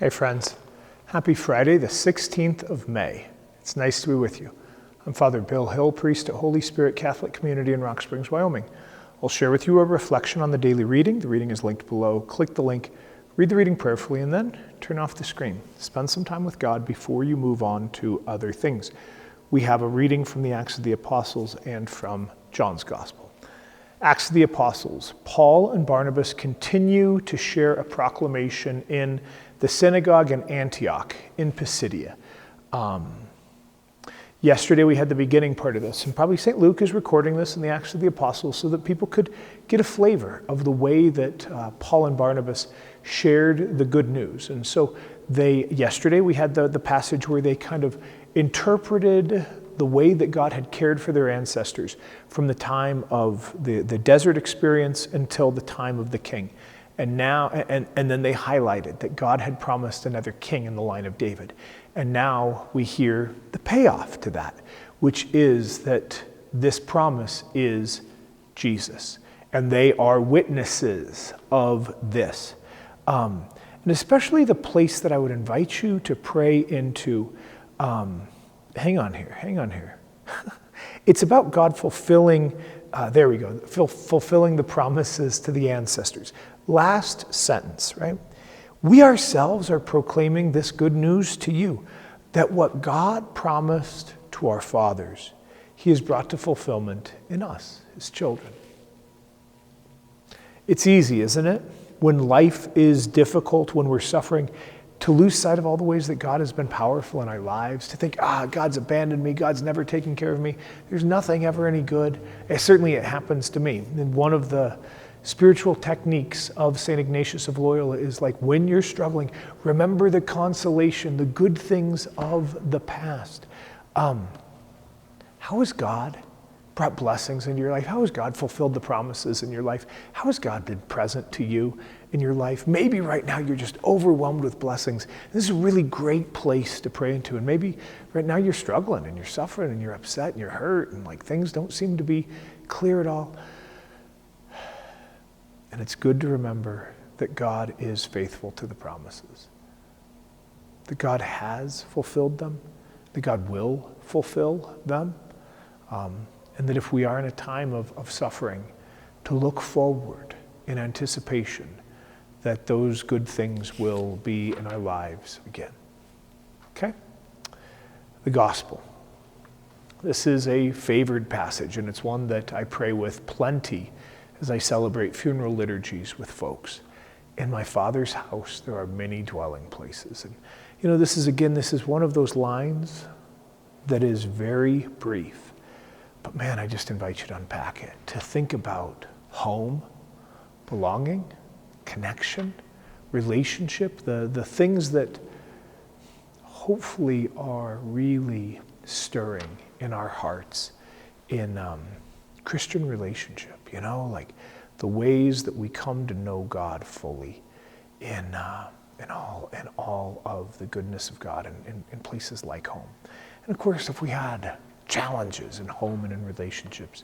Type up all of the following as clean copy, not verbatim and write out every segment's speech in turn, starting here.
Hey friends, happy Friday, the 16th of May. It's nice to be with you. I'm Father Bill Hill, priest at Holy Spirit Catholic Community in Rock Springs, Wyoming. I'll share with you a reflection on the daily reading. The reading is linked below. Click the link, read the reading prayerfully, and then turn off the screen. Spend some time with God before you move on to other things. We have a reading from the Acts of the Apostles and from John's Gospel. Acts of the Apostles. Paul and Barnabas continue to share a proclamation in the synagogue in Antioch in Pisidia. Yesterday we had the beginning part of this, and probably St. Luke is recording this in the Acts of the Apostles so that people could get a flavor of the way that Paul and Barnabas shared the good news. And so yesterday we had the passage where they kind of interpreted the way that God had cared for their ancestors from the time of the desert experience until the time of the king. And now, and then they highlighted that God had promised another king in the line of David. And now we hear the payoff to that, which is that this promise is Jesus. And they are witnesses of this. And especially the place that I would invite you to pray into, hang on here. It's about God fulfilling, fulfilling the promises to the ancestors. Last sentence, right? We ourselves are proclaiming this good news to you, that what God promised to our fathers, he has brought to fulfillment in us, his children. It's easy, isn't it? When life is difficult, when we're suffering, to lose sight of all the ways that God has been powerful in our lives, to think, God's abandoned me, God's never taken care of me, there's nothing ever any good. Certainly it happens to me. And one of the spiritual techniques of St. Ignatius of Loyola is like, when you're struggling, remember the consolation, the good things of the past. How has God brought blessings into your life? How has God fulfilled the promises in your life? How has God been present to you in your life? Maybe right now you're just overwhelmed with blessings. This is a really great place to pray into. And maybe right now you're struggling and you're suffering and you're upset and you're hurt and like things don't seem to be clear at all. And it's good to remember that God is faithful to the promises, that God has fulfilled them, that God will fulfill them, and that if we are in a time of suffering, to look forward in anticipation that those good things will be in our lives again. Okay? The Gospel. This is a favored passage, and it's one that I pray with plenty as I celebrate funeral liturgies with folks. In my Father's house, there are many dwelling places. And this is one of those lines that is very brief. But man, I just invite you to unpack it, to think about home, belonging, connection, relationship, the things that hopefully are really stirring in our hearts in Christian relationship, like the ways that we come to know God fully in all of the goodness of God in places like home. And of course, if we had challenges in home and in relationships,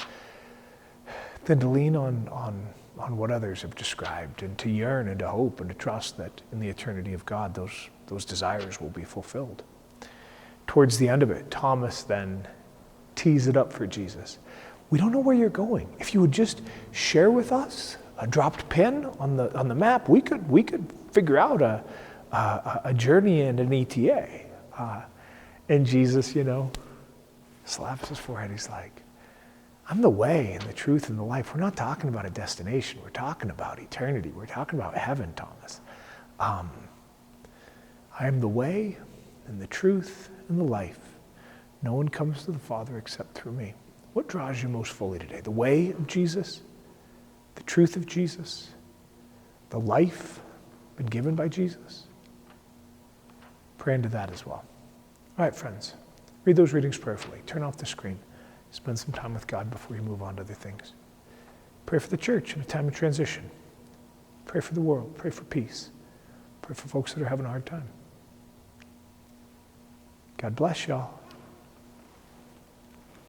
then to lean on what others have described and to yearn and to hope and to trust that in the eternity of God, those desires will be fulfilled. Towards the end of it, Thomas then tees it up for Jesus. We don't know where you're going. If you would just share with us a dropped pin on the map, we could figure out a journey and an ETA. And Jesus, slaps his forehead. He's like, I'm the way and the truth and the life. We're not talking about a destination. We're talking about eternity. We're talking about heaven, Thomas. I am the way and the truth and the life. No one comes to the Father except through me. What draws you most fully today? The way of Jesus, the truth of Jesus, the life been given by Jesus? Pray into that as well. All right, friends, read those readings prayerfully. Turn off the screen. Spend some time with God before you move on to other things. Pray for the church in a time of transition. Pray for the world. Pray for peace. Pray for folks that are having a hard time. God bless y'all.